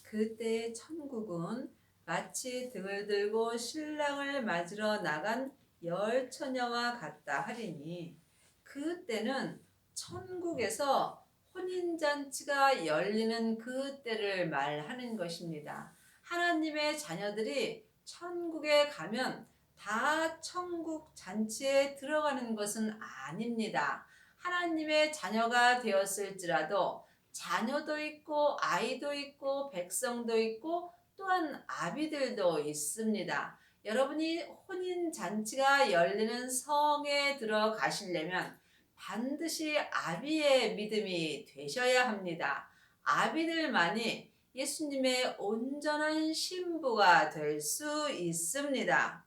그때 천국은 마치 등을 들고 신랑을 맞으러 나간 열 처녀와 같다 하리니, 그때는 천국에서 혼인잔치가 열리는 그때를 말하는 것입니다. 하나님의 자녀들이 천국에 가면 다 천국 잔치에 들어가는 것은 아닙니다. 하나님의 자녀가 되었을지라도 자녀도 있고 아이도 있고 백성도 있고 또한 아비들도 있습니다. 여러분이 혼인 잔치가 열리는 성에 들어가시려면 반드시 아비의 믿음이 되셔야 합니다. 아비들만이 예수님의 온전한 신부가 될 수 있습니다.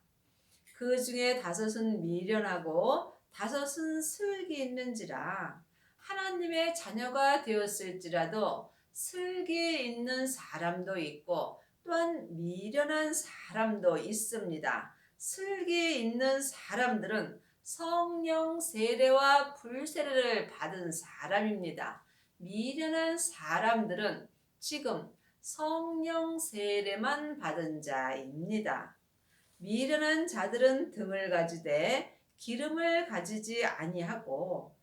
그 중에 다섯은 미련하고 다섯은 슬기 있는지라. 하나님의 자녀가 되었을지라도 슬기 있는 사람도 있고 또한 미련한 사람도 있습니다. 슬기 있는 사람들은 성령 세례와 불세례를 받은 사람입니다. 미련한 사람들은 지금 성령 세례만 받은 자입니다. 미련한 자들은 등을 가지되 기름을 가지지 아니하고,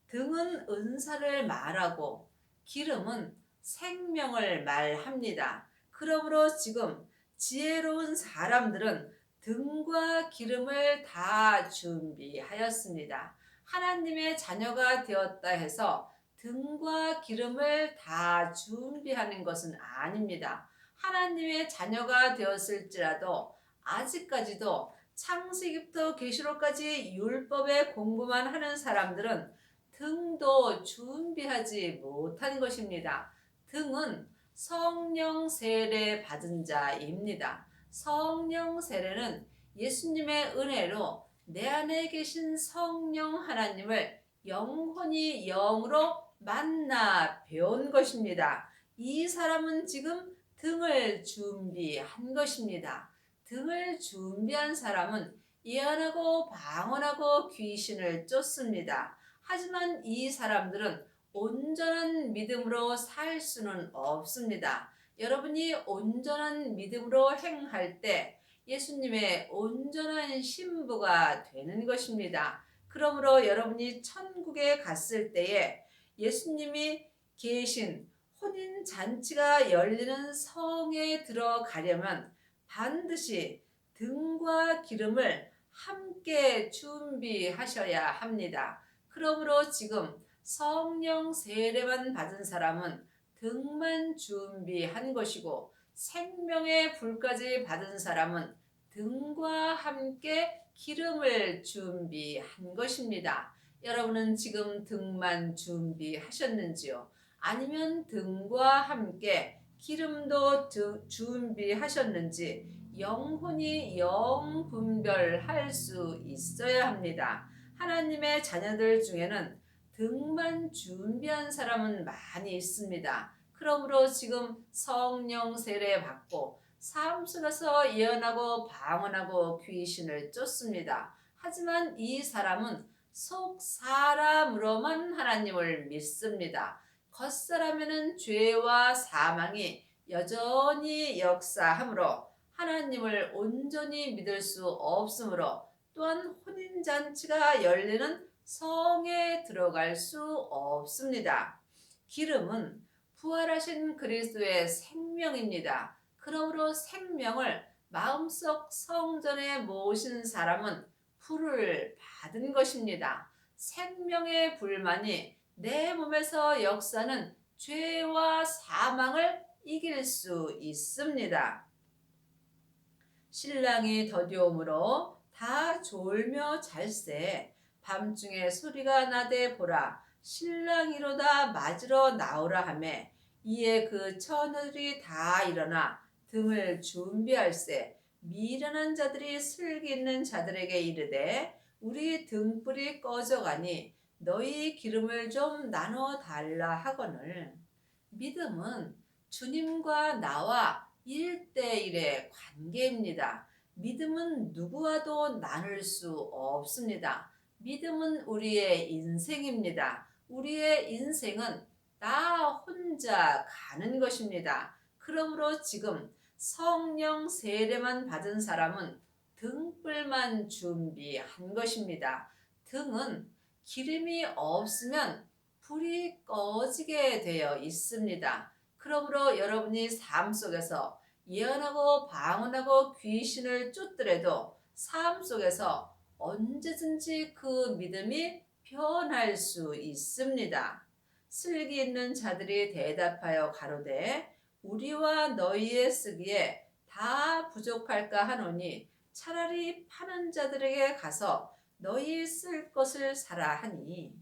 등은 은사를 말하고 기름은 생명을 말합니다. 그러므로 지금 지혜로운 사람들은 등과 기름을 다 준비하였습니다. 하나님의 자녀가 되었다 해서 등과 기름을 다 준비하는 것은 아닙니다. 하나님의 자녀가 되었을지라도 아직까지도 창세기부터 계시록까지 율법에 공부만 하는 사람들은 등도 준비하지 못한 것입니다. 등은 성령 세례 받은 자입니다. 성령 세례는 예수님의 은혜로 내 안에 계신 성령 하나님을 영혼이 영으로 만나 배운 것입니다. 이 사람은 지금 등을 준비한 것입니다. 등을 준비한 사람은 예언하고 방언하고 귀신을 쫓습니다. 하지만 이 사람들은 온전한 믿음으로 살 수는 없습니다. 여러분이 온전한 믿음으로 행할 때 예수님의 온전한 신부가 되는 것입니다. 그러므로 여러분이 천국에 갔을 때에 예수님이 계신 혼인 잔치가 열리는 성에 들어가려면 반드시 등과 기름을 함께 준비하셔야 합니다. 그러므로 지금 성령 세례만 받은 사람은 등만 준비한 것이고, 생명의 불까지 받은 사람은 등과 함께 기름을 준비한 것입니다. 여러분은 지금 등만 준비하셨는지요? 아니면 등과 함께 기름도 준비하셨는지 영혼이 영 분별할 수 있어야 합니다. 하나님의 자녀들 중에는 등만 준비한 사람은 많이 있습니다. 그러므로 지금 성령 세례 받고 삶 속에서 예언하고 방언하고 귀신을 쫓습니다. 하지만 이 사람은 속 사람으로만 하나님을 믿습니다. 겉사람에는 죄와 사망이 여전히 역사하므로 하나님을 온전히 믿을 수 없으므로, 또한 혼인잔치가 열리는 성에 들어갈 수 없습니다. 기름은 부활하신 그리스도의 생명입니다. 그러므로 생명을 마음속 성전에 모신 사람은 불을 받은 것입니다. 생명의 불만이 내 몸에서 역사는 죄와 사망을 이길 수 있습니다. 신랑이 더디오므로 다 졸며 잘세. 밤중에 소리가 나되 보라, 신랑이로다 맞으러 나오라 하매, 이에 그 처녀들이 다 일어나 등을 준비할세. 미련한 자들이 슬기 있는 자들에게 이르되, 우리 등불이 꺼져가니 너희 기름을 좀 나눠 달라 하거늘. 믿음은 주님과 나와 1대1의 관계입니다. 믿음은 누구와도 나눌 수 없습니다. 믿음은 우리의 인생입니다. 우리의 인생은 나 혼자 가는 것입니다. 그러므로 지금 성령 세례만 받은 사람은 등불만 준비한 것입니다. 등은 기름이 없으면 불이 꺼지게 되어 있습니다. 그러므로 여러분이 삶 속에서 예언하고 방언하고 귀신을 쫓더라도 삶 속에서 언제든지 그 믿음이 변할 수 있습니다. 슬기 있는 자들이 대답하여 가로되 우리와 너희의 쓰기에 다 부족할까 하노니 차라리 파는 자들에게 가서 너희 쓸 것을 사라 하니,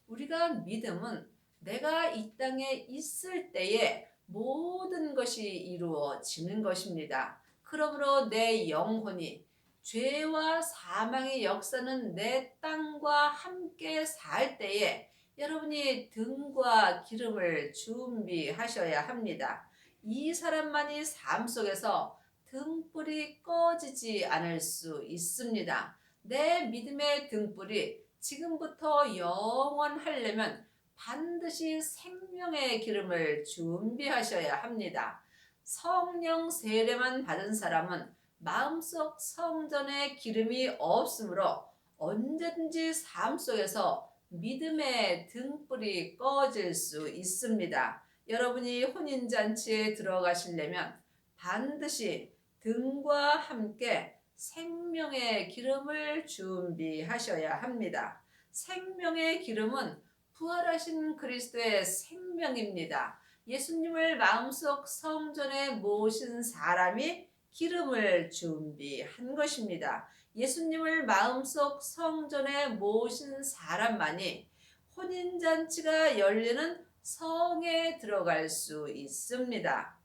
우리가 믿음은 내가 이 땅에 있을 때에 모든 것이 이루어지는 것입니다. 그러므로 내 영혼이 죄와 사망의 역사는 내 땅과 함께 살 때에 여러분이 등과 기름을 준비하셔야 합니다. 이 사람만이 삶 속에서 등불이 꺼지지 않을 수 있습니다. 내 믿음의 등불이 지금부터 영원하려면 반드시 생명의 기름을 준비하셔야 합니다. 성령 세례만 받은 사람은 마음속 성전에 기름이 없으므로 언제든지 삶 속에서 믿음의 등불이 꺼질 수 있습니다. 여러분이 혼인잔치에 들어가시려면 반드시 등과 함께 생명의 기름을 준비하셔야 합니다. 생명의 기름은 부활하신 그리스도의 생명입니다. 예수님을 마음속 성전에 모신 사람이 기름을 준비한 것입니다. 예수님을 마음속 성전에 모신 사람만이 혼인잔치가 열리는 성에 들어갈 수 있습니다.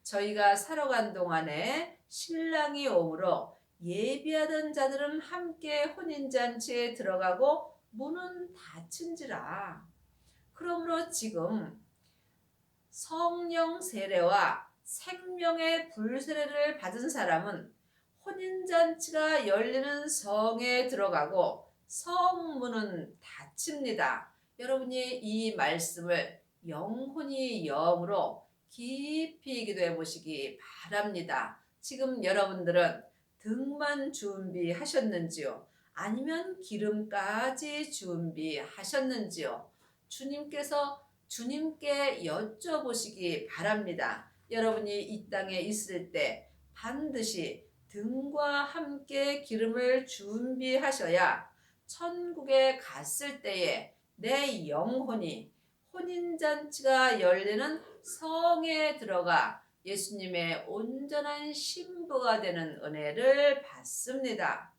저희가 살아간 동안에 신랑이 오므로 예비하던 자들은 함께 혼인잔치에 들어가고 문은 닫힌지라. 그러므로 지금 성령 세례와 생명의 불세례를 받은 사람은 혼인잔치가 열리는 성에 들어가고 성문은 닫힙니다. 여러분이 이 말씀을 영혼이 영으로 깊이 기도해 보시기 바랍니다. 지금 여러분들은 등만 준비하셨는지요? 아니면 기름까지 준비하셨는지요? 주님께 여쭤보시기 바랍니다. 여러분이 이 땅에 있을 때 반드시 등과 함께 기름을 준비하셔야 천국에 갔을 때에 내 영혼이 혼인잔치가 열리는 성에 들어가 예수님의 온전한 신부가 되는 은혜를 받습니다.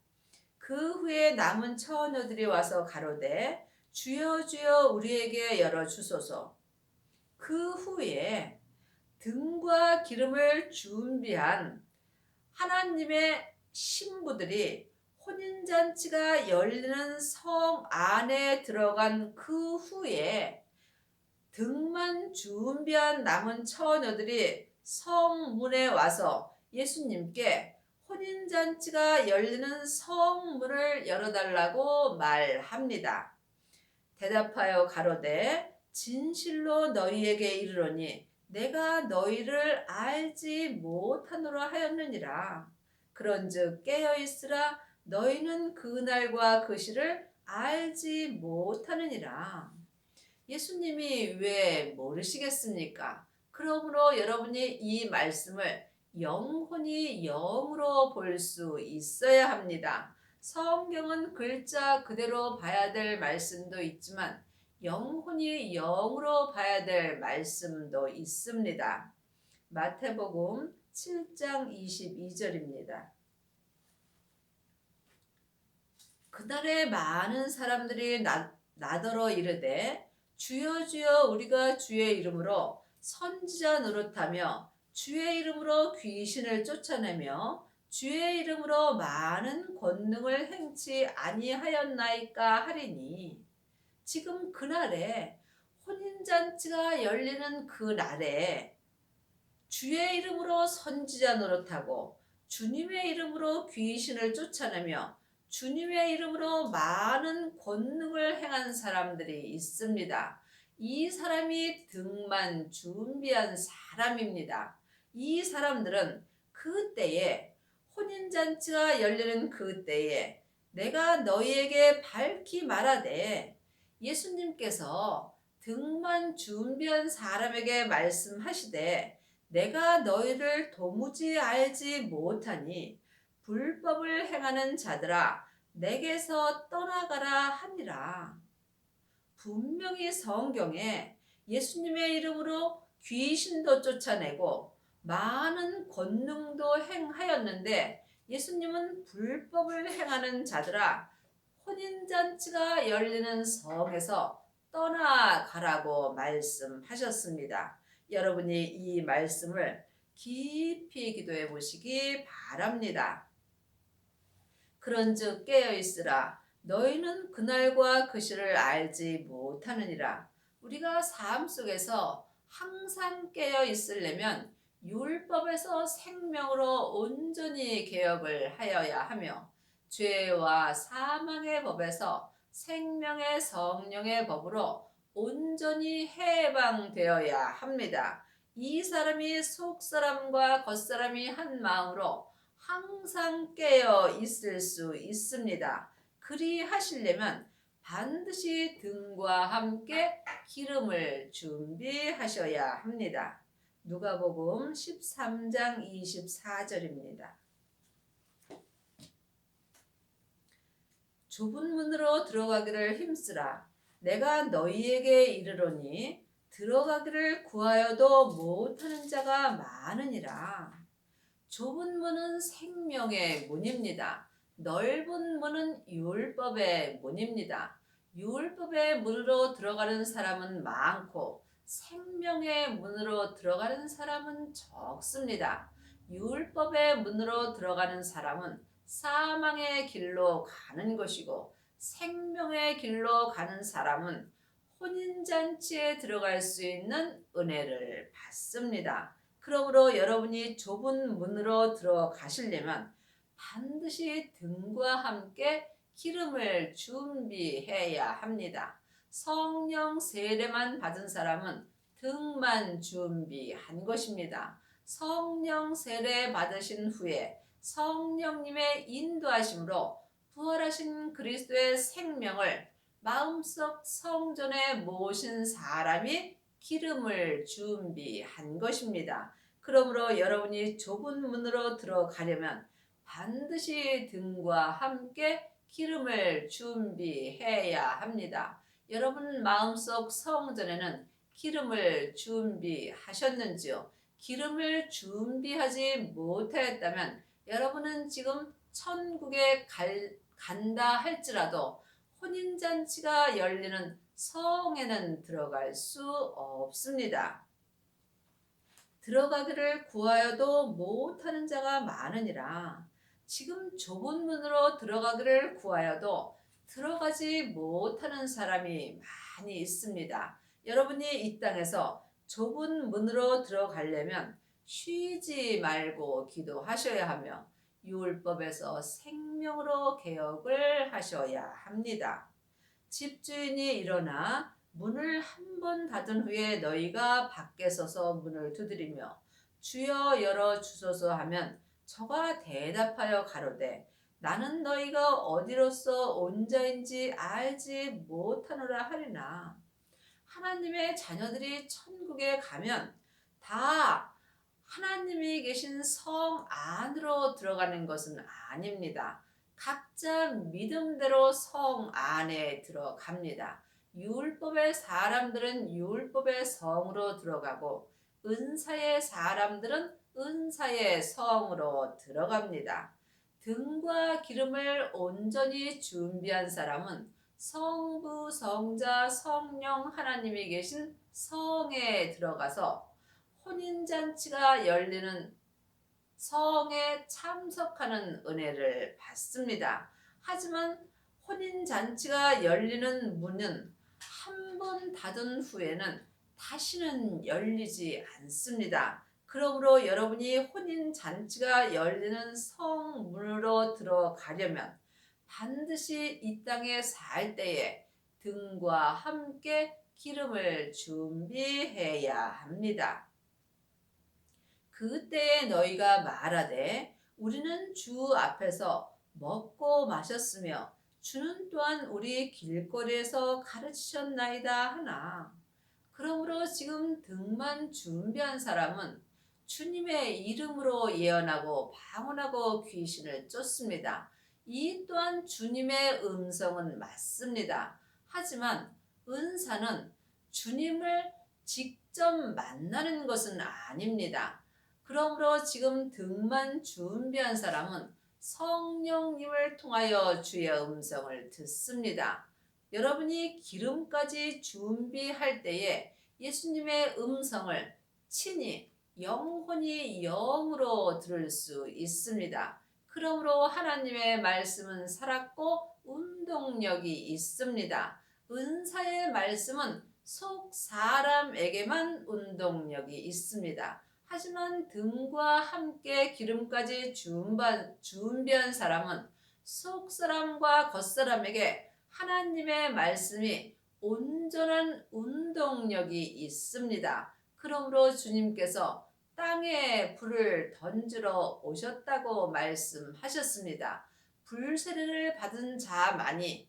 그 후에 남은 처녀들이 와서 가로되 주여 주여 우리에게 열어주소서. 그 후에 등과 기름을 준비한 하나님의 신부들이 혼인잔치가 열리는 성 안에 들어간 그 후에 등만 준비한 남은 처녀들이 성문에 와서 예수님께 혼인잔치가 열리는 성문을 열어달라고 말합니다. 대답하여 가로되 진실로 너희에게 이르노니 내가 너희를 알지 못하노라 하였느니라. 그런즉 깨어있으라. 너희는 그날과 그 시를 알지 못하느니라. 예수님이 왜 모르시겠습니까? 그러므로 여러분이 이 말씀을 영혼이 영으로 볼 수 있어야 합니다. 성경은 글자 그대로 봐야 될 말씀도 있지만 영혼이 영으로 봐야 될 말씀도 있습니다. 마태복음 7장 22절입니다. 그날에 많은 사람들이 나더러 이르되 주여 주여 우리가 주의 이름으로 선지자 노릇하며 주의 이름으로 귀신을 쫓아내며 주의 이름으로 많은 권능을 행치 아니하였나이까 하리니, 지금 그날에 혼인잔치가 열리는 그날에 주의 이름으로 선지자 노릇하고 주님의 이름으로 귀신을 쫓아내며 주님의 이름으로 많은 권능을 행한 사람들이 있습니다. 이 사람이 등만 준비한 사람입니다. 이 사람들은 그때에 혼인잔치가 열리는 그때에 내가 너희에게 밝히 말하되 예수님께서 등만 준비한 사람에게 말씀하시되 내가 너희를 도무지 알지 못하니 불법을 행하는 자들아 내게서 떠나가라 하니라. 분명히 성경에 예수님의 이름으로 귀신도 쫓아내고 많은 권능도 행하였는데 예수님은 불법을 행하는 자들아 혼인잔치가 열리는 성에서 떠나가라고 말씀하셨습니다. 여러분이 이 말씀을 깊이 기도해 보시기 바랍니다. 그런즉 깨어있으라 너희는 그날과 그 시를 알지 못하느니라. 우리가 삶 속에서 항상 깨어 있으려면 율법에서 생명으로 온전히 개혁을 하여야 하며 죄와 사망의 법에서 생명의 성령의 법으로 온전히 해방되어야 합니다. 이 사람이 속사람과 겉사람이 한 마음으로 항상 깨어 있을 수 있습니다. 그리하시려면 반드시 등과 함께 기름을 준비하셔야 합니다. 누가복음 13장 24절입니다. 좁은 문으로 들어가기를 힘쓰라. 내가 너희에게 이르노니 들어가기를 구하여도 못하는 자가 많으니라. 좁은 문은 생명의 문입니다. 넓은 문은 율법의 문입니다. 율법의 문으로 들어가는 사람은 많고 생명의 문으로 들어가는 사람은 적습니다. 율법의 문으로 들어가는 사람은 사망의 길로 가는 것이고 생명의 길로 가는 사람은 혼인잔치에 들어갈 수 있는 은혜를 받습니다. 그러므로 여러분이 좁은 문으로 들어가시려면 반드시 등과 함께 기름을 준비해야 합니다. 성령 세례만 받은 사람은 등만 준비한 것입니다. 성령 세례 받으신 후에 성령님의 인도하심으로 부활하신 그리스도의 생명을 마음속 성전에 모신 사람이 기름을 준비한 것입니다. 그러므로 여러분이 좁은 문으로 들어가려면 반드시 등과 함께 기름을 준비해야 합니다. 여러분 마음속 성전에는 기름을 준비하셨는지요? 기름을 준비하지 못하였다면 여러분은 지금 천국에 간다 할지라도 혼인잔치가 열리는 성에는 들어갈 수 없습니다. 들어가기를 구하여도 못하는 자가 많으니라. 지금 좁은 문으로 들어가기를 구하여도 들어가지 못하는 사람이 많이 있습니다. 여러분이 이 땅에서 좁은 문으로 들어가려면 쉬지 말고 기도하셔야 하며 율법에서 생명으로 개혁을 하셔야 합니다. 집주인이 일어나 문을 한 번 닫은 후에 너희가 밖에 서서 문을 두드리며 주여 열어 주소서 하면 저가 대답하여 가로되 나는 너희가 어디로서 온 자인지 알지 못하노라 하리나. 하나님의 자녀들이 천국에 가면 다 하나님이 계신 성 안으로 들어가는 것은 아닙니다. 각자 믿음대로 성 안에 들어갑니다. 율법의 사람들은 율법의 성으로 들어가고 은사의 사람들은 은사의 성으로 들어갑니다. 등과 기름을 온전히 준비한 사람은 성부, 성자, 성령 하나님이 계신 성에 들어가서 혼인잔치가 열리는 성에 참석하는 은혜를 받습니다. 하지만 혼인잔치가 열리는 문은 한 번 닫은 후에는 다시는 열리지 않습니다. 그러므로 여러분이 혼인잔치가 열리는 성문으로 들어가려면 반드시 이 땅에 살 때에 등과 함께 기름을 준비해야 합니다. 그때에 너희가 말하되 우리는 주 앞에서 먹고 마셨으며 주는 또한 우리 길거리에서 가르치셨나이다 하나. 그러므로 지금 등만 준비한 사람은 주님의 이름으로 예언하고 방언하고 귀신을 쫓습니다. 이 또한 주님의 음성은 맞습니다. 하지만 은사는 주님을 직접 만나는 것은 아닙니다. 그러므로 지금 등만 준비한 사람은 성령님을 통하여 주의 음성을 듣습니다. 여러분이 기름까지 준비할 때에 예수님의 음성을 친히 영혼이 영으로 들을 수 있습니다. 그러므로 하나님의 말씀은 살았고 운동력이 있습니다. 은사의 말씀은 속 사람에게만 운동력이 있습니다. 하지만 등과 함께 기름까지 준비한 사람은 속 사람과 겉 사람에게 하나님의 말씀이 온전한 운동력이 있습니다. 그러므로 주님께서 땅에 불을 던지러 오셨다고 말씀하셨습니다. 불세례를 받은 자만이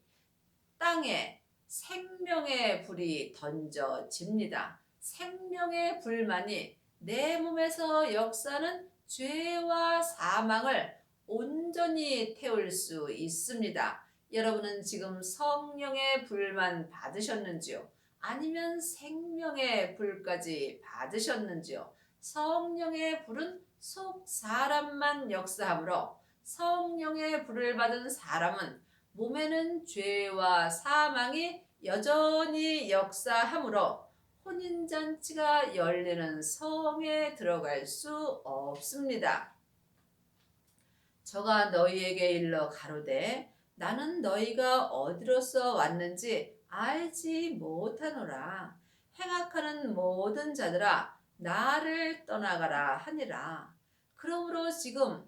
땅에 생명의 불이 던져집니다. 생명의 불만이 내 몸에서 역사하는 죄와 사망을 온전히 태울 수 있습니다. 여러분은 지금 성령의 불만 받으셨는지요? 아니면 생명의 불까지 받으셨는지요? 성령의 불은 속 사람만 역사하므로 성령의 불을 받은 사람은 몸에는 죄와 사망이 여전히 역사하므로 혼인잔치가 열리는 성에 들어갈 수 없습니다. 저가 너희에게 일러 가로되 나는 너희가 어디로서 왔는지 알지 못하노라. 행악하는 모든 자들아 나를 떠나가라 하니라. 그러므로 지금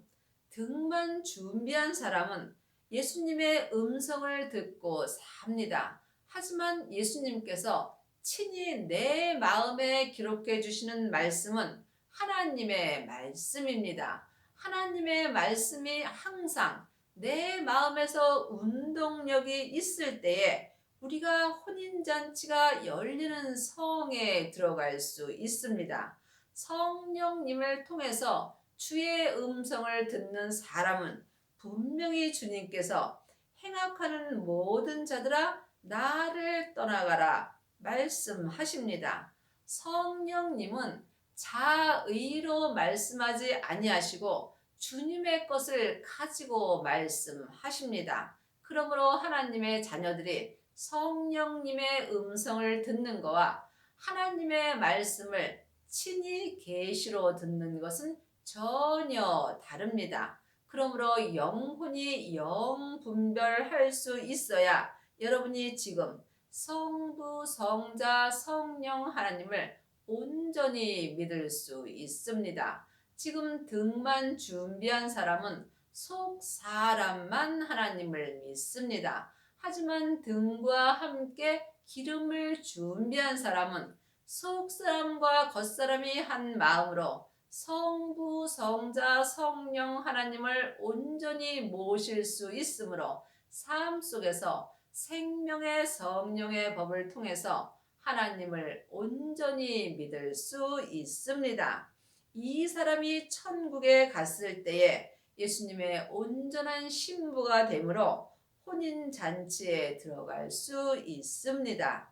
등만 준비한 사람은 예수님의 음성을 듣고 삽니다. 하지만 예수님께서 친히 내 마음에 기록해 주시는 말씀은 하나님의 말씀입니다. 하나님의 말씀이 항상 내 마음에서 운동력이 있을 때에 우리가 혼인잔치가 열리는 성에 들어갈 수 있습니다. 성령님을 통해서 주의 음성을 듣는 사람은 분명히 주님께서 행악하는 모든 자들아 나를 떠나가라 말씀하십니다. 성령님은 자의로 말씀하지 아니하시고 주님의 것을 가지고 말씀하십니다. 그러므로 하나님의 자녀들이 성령님의 음성을 듣는 것과 하나님의 말씀을 친히 계시로 듣는 것은 전혀 다릅니다. 그러므로 영혼이 영 분별할 수 있어야 여러분이 지금 성부, 성자, 성령 하나님을 온전히 믿을 수 있습니다. 지금 등만 준비한 사람은 속 사람만 하나님을 믿습니다. 하지만 등과 함께 기름을 준비한 사람은 속 사람과 겉 사람이 한 마음으로 성부, 성자, 성령 하나님을 온전히 모실 수 있으므로 삶 속에서 생명의 성령의 법을 통해서 하나님을 온전히 믿을 수 있습니다. 이 사람이 천국에 갔을 때에 예수님의 온전한 신부가 되므로 혼인잔치에 들어갈 수 있습니다.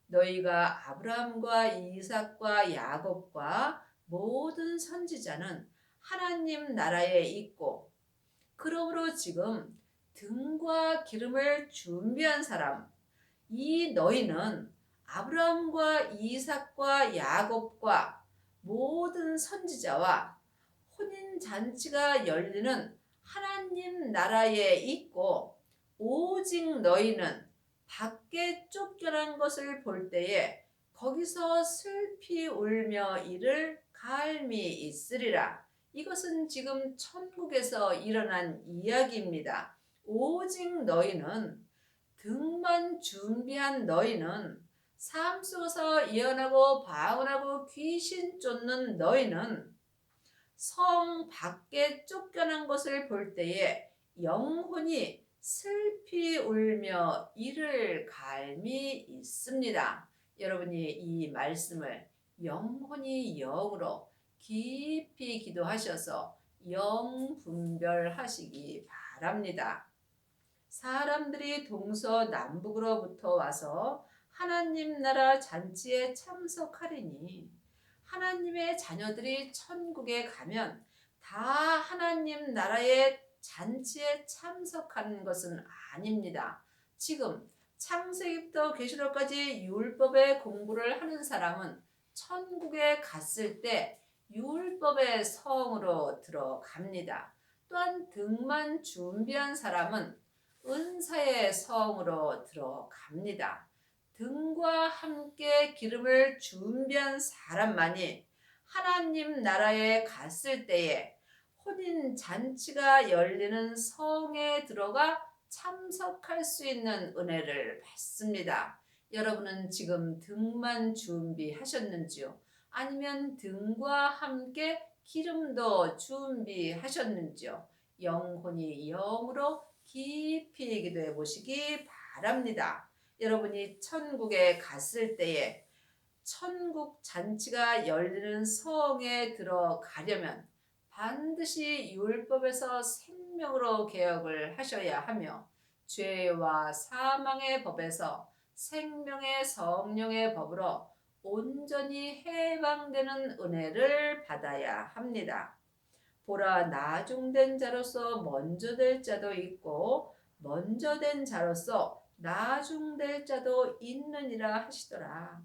너희가 아브라함과 이삭과 야곱과 모든 선지자는 하나님 나라에 있고 그러므로 지금 등과 기름을 준비한 사람 이 너희는 아브라함과 이삭과 야곱과 모든 선지자와 혼인잔치가 열리는 하나님 나라에 있고 오직 너희는 밖에 쫓겨난 것을 볼 때에 거기서 슬피 울며 이를 갈미 있으리라. 이것은 지금 천국에서 일어난 이야기입니다. 오직 너희는 등만 준비한 너희는 삶 속에서 예언하고 방언하고 귀신 쫓는 너희는 성 밖에 쫓겨난 것을 볼 때에 영혼이 슬피 울며 이를 갈미 있습니다. 여러분이 이 말씀을 영혼이 영으로 깊이 기도하셔서 영 분별하시기 바랍니다. 사람들이 동서남북으로부터 와서 하나님 나라 잔치에 참석하리니 하나님의 자녀들이 천국에 가면 다 하나님 나라의 잔치에 참석하는 것은 아닙니다. 지금 창세기부터 계시록까지 율법의 공부를 하는 사람은 천국에 갔을 때 율법의 성으로 들어갑니다. 또한 등만 준비한 사람은 은사의 성으로 들어갑니다. 등과 함께 기름을 준비한 사람만이 하나님 나라에 갔을 때에 혼인 잔치가 열리는 성에 들어가 참석할 수 있는 은혜를 받습니다. 여러분은 지금 등만 준비하셨는지요? 아니면 등과 함께 기름도 준비하셨는지요? 영혼이 영으로 깊이 기도해 보시기 바랍니다. 여러분이 천국에 갔을 때에 천국 잔치가 열리는 성에 들어가려면 반드시 율법에서 생명으로 개혁을 하셔야 하며 죄와 사망의 법에서 생명의 성령의 법으로 온전히 해방되는 은혜를 받아야 합니다. 보라, 나중된 자로서 먼저 될 자도 있고 먼저 된 자로서 나중될 자도 있느니라 하시더라.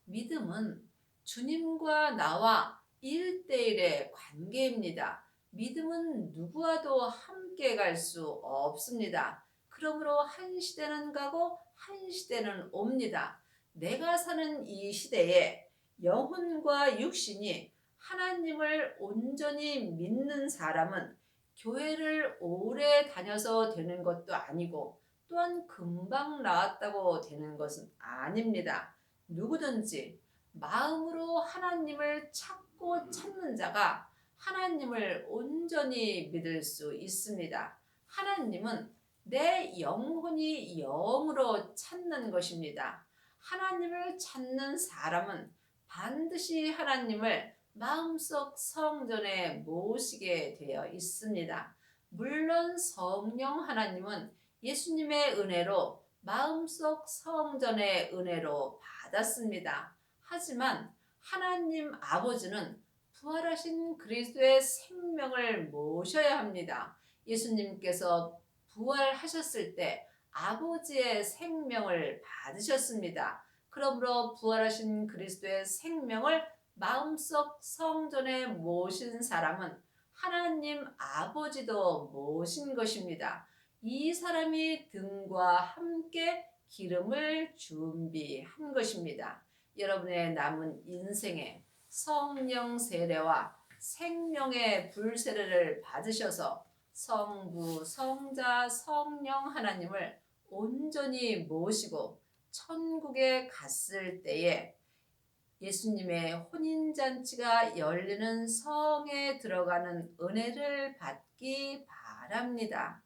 믿음은 주님과 나와 1대1의 관계입니다. 믿음은 누구와도 함께 갈 수 없습니다. 그러므로 한 시대는 가고 한 시대는 옵니다. 내가 사는 이 시대에 영혼과 육신이 하나님을 온전히 믿는 사람은 교회를 오래 다녀서 되는 것도 아니고 또한 금방 나았다고 되는 것은 아닙니다. 누구든지 마음으로 하나님을 찾고 찾는 자가 하나님을 온전히 믿을 수 있습니다. 하나님은 내 영혼이 영으로 찾는 것입니다. 하나님을 찾는 사람은 반드시 하나님을 마음속 성전에 모시게 되어 있습니다. 물론 성령 하나님은 예수님의 은혜로 마음속 성전의 은혜로 받았습니다. 하지만 하나님 아버지는 부활하신 그리스도의 생명을 모셔야 합니다. 예수님께서 부활하셨을 때 아버지의 생명을 받으셨습니다. 그러므로 부활하신 그리스도의 생명을 마음속 성전에 모신 사람은 하나님 아버지도 모신 것입니다. 이 사람이 등과 함께 기름을 준비한 것입니다. 여러분의 남은 인생에 성령 세례와 생명의 불세례를 받으셔서 성부, 성자, 성령 하나님을 온전히 모시고 천국에 갔을 때에 예수님의 혼인잔치가 열리는 성에 들어가는 은혜를 받기 바랍니다.